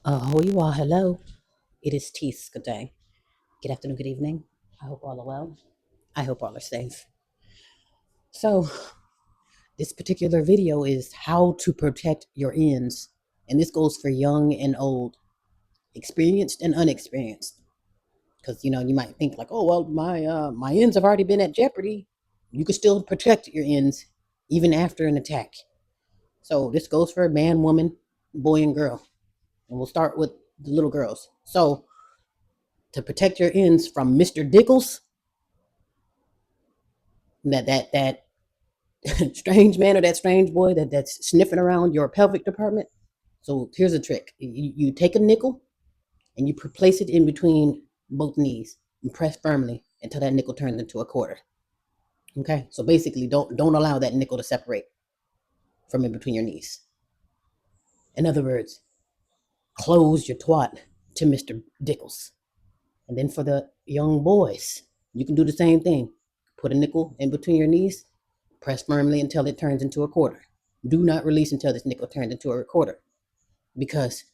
Who you are? Hello. It is Tease. Good day. Good afternoon. Good evening. I hope all are well. I hope all are safe. So, this particular video is how to protect your ends. And this goes for young and old, experienced and unexperienced. Because, you might think like, oh, well, my ends have already been at jeopardy. You can still protect your ends even after an attack. So, this goes for man, woman, boy, and girl. And we'll start with the little girls. So, to protect your ends from Mr. Dickles, that strange man or that strange boy that's sniffing around your pelvic department. So here's a trick: you take a nickel and you place it in between both knees and press firmly until that nickel turns into a quarter. Okay, so basically, don't allow that nickel to separate from in between your knees. In other words, close your twat to Mr. Dickles. And then for the young boys, you can do the same thing. Put a nickel in between your knees, press firmly until it turns into a quarter. Do not release until this nickel turns into a quarter. Because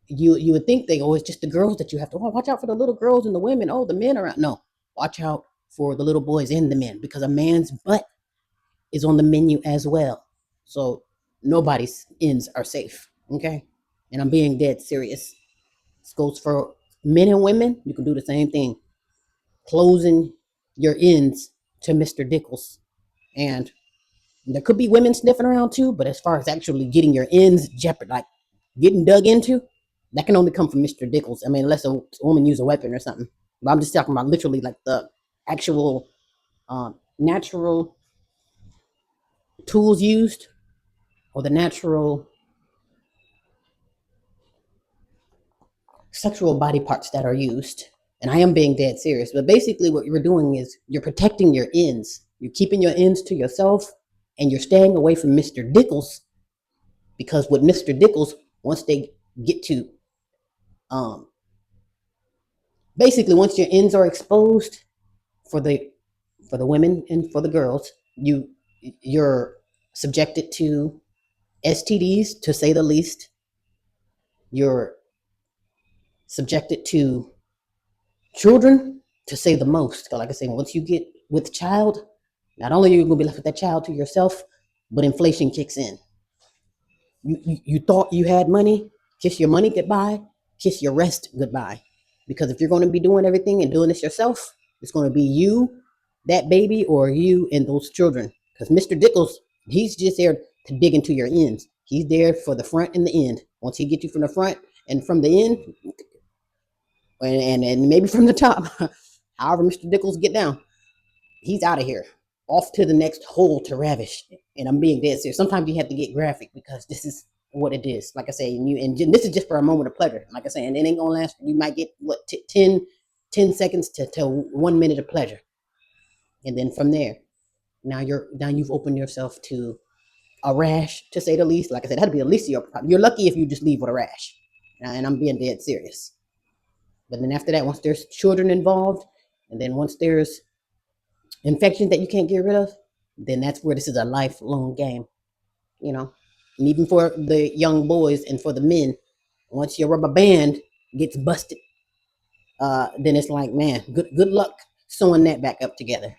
you would think it's just the girls that you have to watch out for, the little girls and the women. Oh, the men are out. No, watch out for the little boys and the men, because a man's butt is on the menu as well. So nobody's ends are safe. Okay, and I'm being dead serious. This goes for men and women. You can do the same thing, closing your ends to Mr. Dickles. And there could be women sniffing around too, but as far as actually getting your ends jeopard, like getting dug into, that can only come from Mr. Dickles. I mean, unless a woman use a weapon or something. But I'm just talking about literally like the actual natural tools used, or the natural sexual body parts that are used. And I am being dead serious. But basically, what you're doing is you're protecting your ends. You're keeping your ends to yourself, and you're staying away from Mr. Dickles, because with Mr. Dickles, once they get to um, basically once your ends are exposed for the women and for the girls, you're subjected to STDs, to say the least. You're subjected to children, to say the most. Like I say, once you get with child, not only are you going to be left with that child to yourself, but inflation kicks in. You thought you had money, kiss your money goodbye, kiss your rest goodbye. Because if you're going to be doing everything and doing this yourself, it's going to be you, that baby, or you and those children. Because Mr. Dickles, he's just there to dig into your ends. He's there for the front and the end. Once he gets you from the front and from the end, and maybe from the top, however Mr. Dickles get down, he's out of here, off to the next hole to ravish. And I'm being dead serious. Sometimes you have to get graphic because this is what it is. Like I say, and this is just for a moment of pleasure. Like I say, and it ain't gonna last. You might get what 10 seconds to 1 minute of pleasure, and then from there, now you've opened yourself to a rash, to say the least. Like I said, that'd be the least of your problem. You're lucky if you just leave with a rash, and I'm being dead serious. But then after that, once there's children involved, and then once there's infections that you can't get rid of, then that's where this is a lifelong game, you know. And even for the young boys and for the men, once your rubber band gets busted, then it's like, man, good luck sewing that back up together.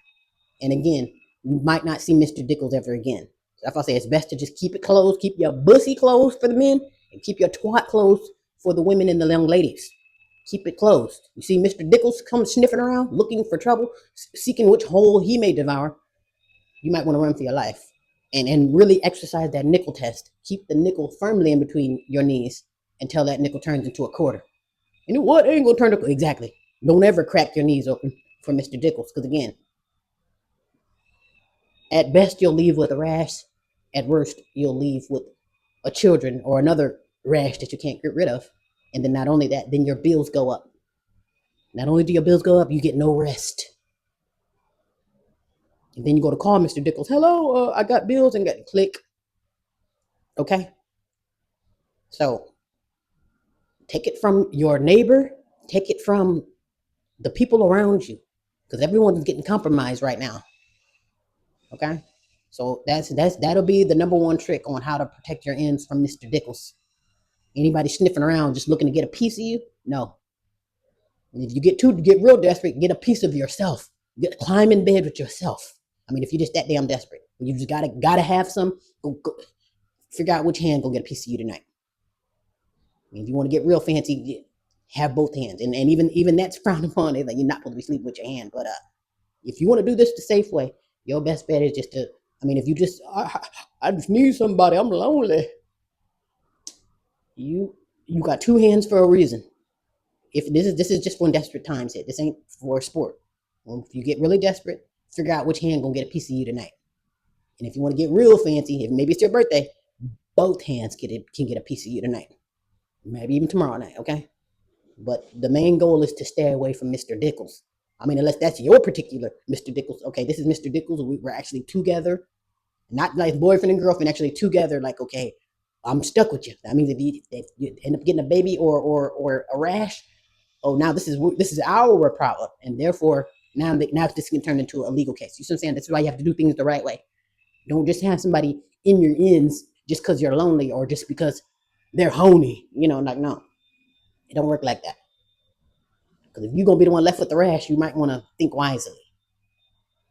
And again, you might not see Mr. Dickles ever again. So if I say, it's best to just keep it closed, keep your bussy closed for the men, and keep your twat closed for the women and the young ladies. Keep it closed. You see Mr. Dickles come sniffing around, looking for trouble, seeking which hole he may devour. You might want to run for your life, and really exercise that nickel test. Keep the nickel firmly in between your knees until that nickel turns into a quarter. You know what? It ain't gonna turn to exactly. Don't ever crack your knees open for Mr. Dickles, because again, at best you'll leave with a rash. At worst, you'll leave with a children or another rash that you can't get rid of. And then not only that, then your bills go up. Not only do your bills go up, you get no rest. And then you go to call Mr. Dickles. Hello, I got bills, and got click. Okay. So take it from your neighbor, take it from the people around you, because everyone's getting compromised right now. Okay. So that'll be the number one trick on how to protect your ends from Mr. Dickles. Anybody sniffing around just looking to get a piece of you? No. And if you get real desperate, get a piece of yourself. Climb in bed with yourself. I mean, if you're just that damn desperate, you just gotta have some. Go figure out which hand gonna get a piece of you tonight. I mean, if you want to get real fancy, have both hands, and even that's frowned upon. Like you're not supposed to be sleeping with your hand. But if you want to do this the safe way, your best bet is just to. I mean, if you just I just need somebody. I'm lonely. You you got two hands for a reason. If this is just for desperate times. This ain't for sport. Well, if you get really desperate, figure out which hand gonna get a piece of you tonight. And if you want to get real fancy, if maybe it's your birthday, both hands can get a piece of you tonight. Maybe even tomorrow night. Okay. But the main goal is to stay away from Mr. Dickles. I mean, unless that's your particular Mr. Dickles. Okay, this is Mr. Dickles. We're actually together, not like boyfriend and girlfriend, actually together. Like, okay, I'm stuck with you. That means if you end up getting a baby or a rash, oh, now this is our problem, and therefore now this can turn into a legal case. You see what I'm saying? That's why you have to do things the right way. Don't just have somebody in your ends just because you're lonely or just because they're honey. Like no, it don't work like that. Because if you're gonna be the one left with the rash, you might want to think wisely.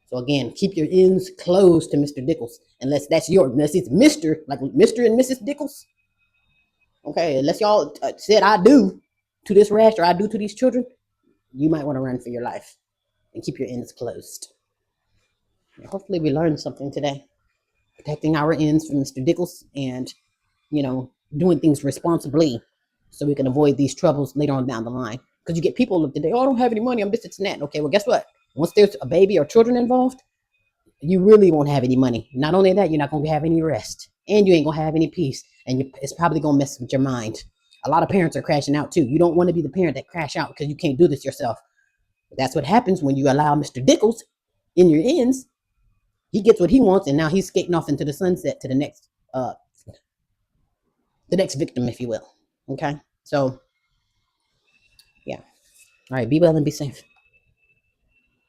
So again, keep your ends closed to Mr. Dickles, unless it's Mr. like Mr. and Mrs. Dickles. Okay, unless y'all said I do to this rash or I do to these children, you might want to run for your life and keep your ends closed. And hopefully, we learned something today, protecting our ends from Mr. Dickles and doing things responsibly so we can avoid these troubles later on down the line. Because you get people today, oh, I don't have any money, I'm this, it's that. Okay, well, guess what? Once there's a baby or children involved, you really won't have any money. Not only that, you're not going to have any rest, and you ain't going to have any peace, and it's probably going to mess with your mind. A lot of parents are crashing out too. You don't want to be the parent that crash out because you can't do this yourself. But that's what happens when you allow Mr. Dickles in your ends. He gets what he wants, and now he's skating off into the sunset to the next victim, if you will. Okay, so yeah. All right, be well and be safe.